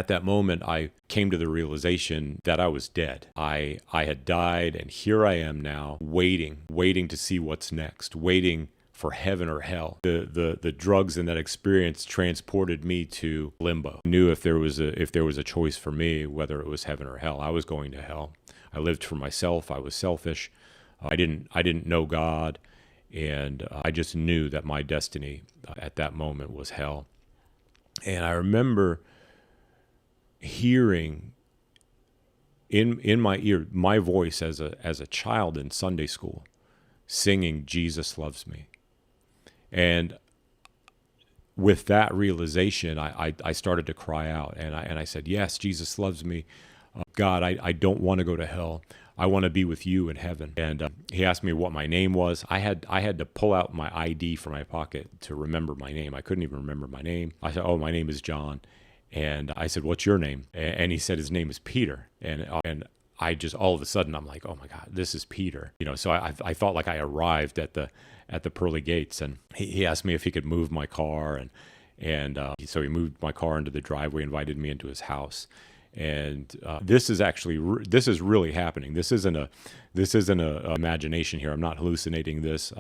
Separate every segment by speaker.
Speaker 1: at that moment, I came to the realization that I was dead. I had died, and here I am now, waiting to see what's next, waiting for heaven or hell. The drugs in that experience transported me to limbo. I knew if there was a choice for me, whether it was heaven or hell, I was going to hell. I lived for myself. I was selfish. I didn't know God, and I just knew that my destiny at that moment was hell. And I remember hearing in my ear my voice as a child in Sunday school singing Jesus Loves Me. And with that realization, I started to cry out, and I said, yes, Jesus loves me. God, I don't want to go to hell. I want to be with you in heaven. And he asked me what my name was. I had to pull out my ID from my pocket to remember my name. I couldn't even remember my name. I said, oh, my name is John. And I said, what's your name? And he said his name is Peter. And I just, all of a sudden, I'm like, oh my God, this is Peter. So I felt like I arrived at the pearly gates, and he asked me if he could move my car, and so he moved my car into the driveway, invited me into his house. And this is really happening. This isn't a imagination here. I'm not hallucinating this.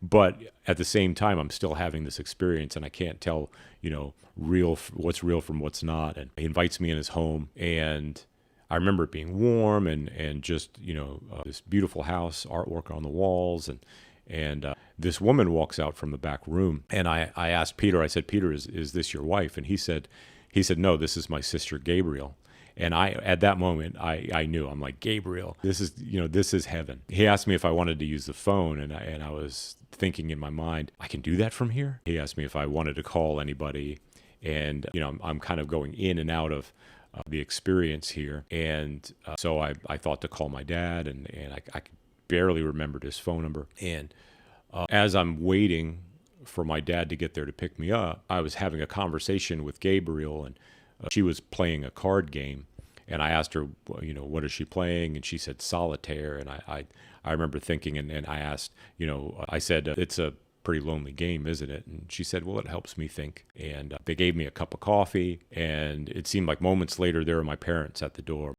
Speaker 1: But at the same time, I'm still having this experience, and I can't tell, what's real from what's not. And he invites me in his home, and I remember it being warm and just, this beautiful house, artwork on the walls, and this woman walks out from the back room, and I asked Peter, I said, Peter, is this your wife? And he said, no, this is my sister Gabriel. And at that moment, I knew. I'm like, Gabriel, this is heaven. He asked me if I wanted to use the phone, and I was thinking in my mind, I can do that from here? He asked me if I wanted to call anybody, and I'm kind of going in and out of the experience here. And so I thought to call my dad, and I barely remembered his phone number. And as I'm waiting for my dad to get there to pick me up, I was having a conversation with Gabriel, and she was playing a card game. And I asked her, what is she playing? And she said solitaire. And I remember thinking, and I asked, I said, it's a pretty lonely game, isn't it? And she said, well, it helps me think. And they gave me a cup of coffee, and it seemed like moments later there were my parents at the door.